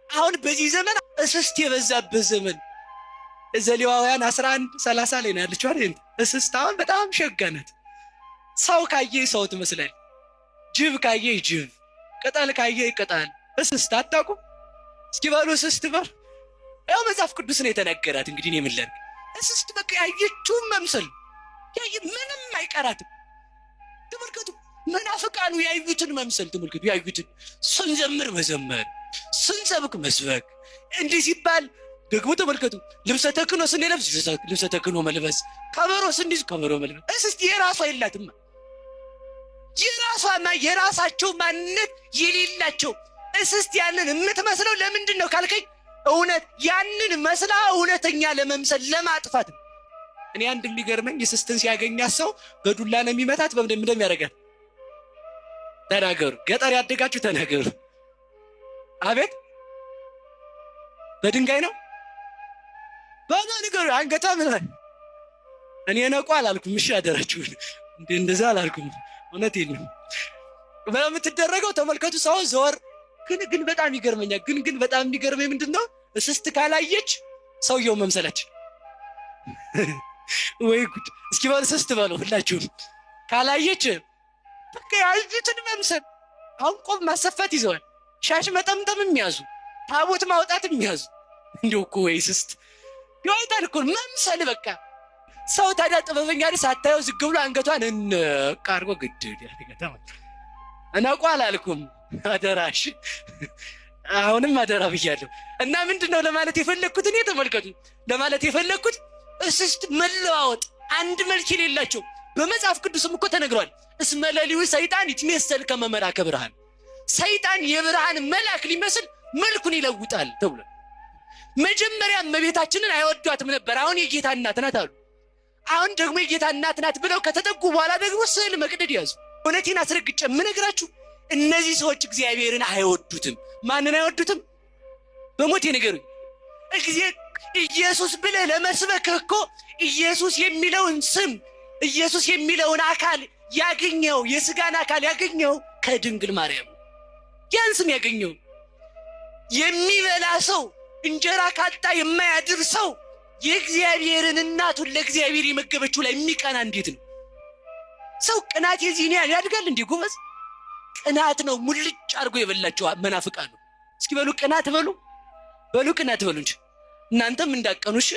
አሁን በዚህ ዘመን እስስት የበዛበት ዘመን ዘሌዋውያን 11:30 ላይ ነው ያለችው አይደል? እስስት አሁን በጣም ሸጋነት። ሰው ካየ ሰው ትመስላል፣ ጅብ ካየ ጅብ፣ ቅጠል ካየ ቅጠል። እስስት አታውቁም? እስኪ በሉ እስስት በሉ። ያው መጽሐፍ ቅዱስ ነው የተነገራት። እንግዲህ ነው የምንለን እስስት በቃ ያየችውን መምሰል ምንም አይቀራትም። ተመልከቱ፣ መናፍቃኑ ያዩትን መምሰል ተመልከቱ። ያዩትን ስንዘምር መዘመር፣ ስንሰብክ መስበክ። እንዲህ ሲባል ደግሞ ተመልከቱ፣ ልብሰ ተክህኖ ስንለብስ ልብሰ ተክህኖ መልበስ፣ ከበሮ ስንይዝ ከበሮ መልበስ። እስስት የራሷ የላትም። የራሷና የራሳቸው ማንነት የሌላቸው እስስት ያንን የምትመስለው ለምንድን ነው ካልከኝ፣ እውነት ያንን መስላ እውነተኛ ለመምሰል ለማጥፋት። እኔ አንድ የሚገርመኝ እስስትን ሲያገኛት ሰው በዱላ ነው የሚመታት። በምንድን እንደሚያደርጋት ተናገሩ። ገጠር ያደጋችሁ ተናገሩ። አቤት በድንጋይ ነው በነገሩ አንገታ ምን እኔ ነቋ አላልኩም። እሺ አደራችሁ እንደዛ አላልኩም። እውነቴን ነው በምትደረገው ተመልከቱ። ሰው ዘወር ግን በጣም ይገርመኛል። ግን በጣም የሚገርመኝ ምንድነው እስስት ካላየች ሰውየው መምሰላች። ወይ ጉድ! እስኪ በል እስስት በሉ ሁላችሁም። ካላየች በቃ ያዩትን መምሰል። አሁን ቆብ ማሰፋት ይዘዋል፣ ሻሽ መጠምጠም የሚያዙ፣ ታቦት ማውጣት የሚያዙ። እንደው እኮ ወይ እስስት ይወጣል እኮ መምሰል። በቃ ሰው ታዲያ ጥበበኛ አይደል? ሳታየው ዝግ ብሎ አንገቷን እንቅ አድርጎ ግድድ ያደርጋታል። እነቋ አላልኩም አደራሽ። አሁንም አደራ ብያለሁ። እና ምንድነው ለማለት የፈለኩት እኔ ተመልከቱ፣ ለማለት የፈለኩት እስስት መለዋወጥ፣ አንድ መልክ የሌላቸው። በመጽሐፍ ቅዱስም እኮ ተነግሯል። እስመ ሌሊሁ ሰይጣን ይትሜሰል ከመ መልአከ ብርሃን፣ ሰይጣን የብርሃን መልአክ ሊመስል መልኩን ይለውጣል ተብሏል። መጀመሪያ እመቤታችንን አይወዷትም ነበር። አሁን የጌታ እናት ናት አሉ። አሁን ደግሞ የጌታ እናት ናት ብለው ከተጠጉ በኋላ ደግሞ ስዕል መቅደድ ያዙ። እውነቴን አስረግጬ የምነግራችሁ እነዚህ ሰዎች እግዚአብሔርን አይወዱትም። ማንን አይወዱትም? በሞቴ ንገሩኝ። ኢየሱስ ብለህ ለመስበክ እኮ ኢየሱስ የሚለውን ስም፣ ኢየሱስ የሚለውን አካል ያገኘው፣ የስጋን አካል ያገኘው ከድንግል ማርያም። ያን ስም ያገኘው የሚበላ ሰው፣ እንጀራ ካጣ የማያድር ሰው የእግዚአብሔርን እናቱን ለእግዚአብሔር የመገበችው ላይ የሚቀና እንዴት ነው? ሰው ቅናት የዚህን ያህል ያድጋል እንዴ ጎበዝ? ቅናት ነው ሙልጭ አድርጎ የበላቸው መናፍቃን ነው። እስኪ በሉ ቅናት በሉ ቅናት በሉ እንጂ እናንተም እንዳቀኑ። እሺ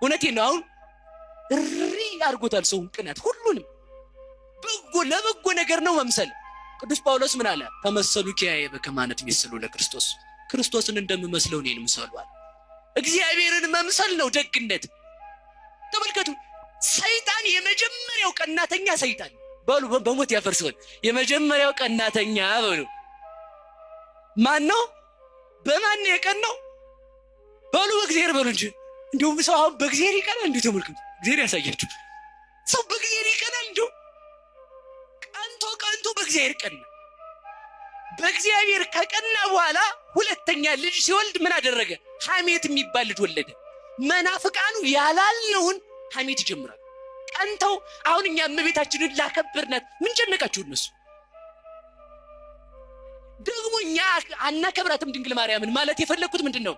እውነቴን ነው። አሁን እሪ አድርጎታል ሰውን ቅናት። ሁሉንም በጎ ለበጎ ነገር ነው መምሰል። ቅዱስ ጳውሎስ ምን አለ? ተመሰሉ ኪያየ በከመ አነ ትሜሰሉ ለክርስቶስ፣ ክርስቶስን እንደምመስለው እኔን ምሰሏል። እግዚአብሔርን መምሰል ነው ደግነት። ተመልከቱ፣ ሰይጣን የመጀመሪያው ቀናተኛ ሰይጣን በሉ በሞት ያፈርሰዋል። የመጀመሪያው ቀናተኛ በሉ ማን ነው? በማን ነው የቀናው? በሉ በእግዚአብሔር በሉ እንጂ። እንዲሁም ሰው አሁን በእግዚአብሔር ይቀናል? እንዲሁ ተመልከቱ፣ እግዚአብሔር ያሳያችሁ። ሰው በእግዚአብሔር ይቀናል? እንዲሁ ቀንቶ በእግዚአብሔር ቀና። በእግዚአብሔር ከቀና በኋላ ሁለተኛ ልጅ ሲወልድ ምን አደረገ? ሐሜት የሚባል ልጅ ወለደ። መናፍቃኑ ያላልነውን ሐሜት ይጀምራል። ቀንተው አሁን እኛ እመቤታችንን ላከበርናት ምን ጨነቃችሁ እነሱ? ደግሞ እኛ አናከብራትም ድንግል ማርያምን። ማለት የፈለኩት ምንድነው?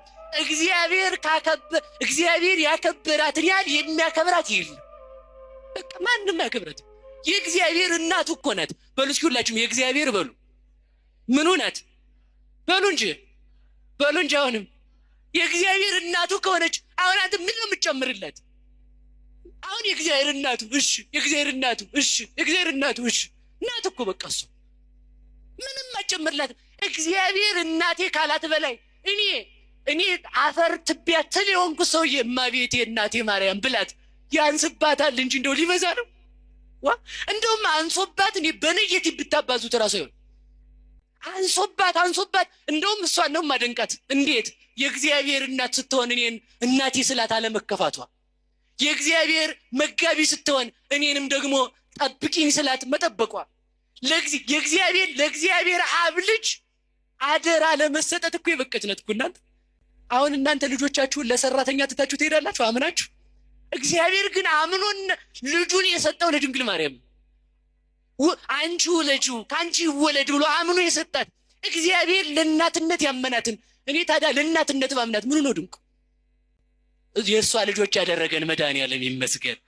እግዚአብሔር ያከበራትን ያህል የሚያከብራት የለም። በቃ ማንም ያከብራት። የእግዚአብሔር እናቱ እኮ ናት። በሉ እስኪ ሁላችሁም የእግዚአብሔር በሉ። ምኑ ናት? በሉ እንጂ አሁንም የእግዚአብሔር እናቱ ከሆነች አሁን አንተ ምን ነው የምትጨምርላት? አሁን የእግዚአብሔር እናቱ እሺ፣ የእግዚአብሔር እናቱ እሺ እናት እኮ በቃ እሱ ምንም አጨምርላት። እግዚአብሔር እናቴ ካላት በላይ እኔ አፈር ትቢያ ትል የሆንኩ ሰውዬ እማቤቴ እናቴ ማርያም ብላት ያንስባታል እንጂ እንደው ሊበዛ ነው። እንደውም አንሶባት እኔ በነየት ብታባዙት እራሱ ይሆን አንሶባት እንደውም እሷን ነው ማደንቃት። እንዴት የእግዚአብሔር እናት ስትሆን እኔን እናቴ ስላት አለመከፋቷ፣ የእግዚአብሔር መጋቢ ስትሆን እኔንም ደግሞ ጠብቂኝ ስላት መጠበቋ፣ ለእግዚአብሔር አብ ልጅ አደራ ለመሰጠት እኮ የበቀች ናት እኮ እናንተ። አሁን እናንተ ልጆቻችሁን ለሰራተኛ ትታችሁ ትሄዳላችሁ አምናችሁ። እግዚአብሔር ግን አምኖን ልጁን የሰጠው ለድንግል ማርያም አንቺ ወለጂው ካንቺ ይወለድ ብሎ አምኖ የሰጣት እግዚአብሔር ለእናትነት ያመናትን እኔ ታዲያ ለእናትነት ማምናት ምን ነው ድንቁ? የእሷ ልጆች ያደረገን መድኃኒዓለም ይመስገን።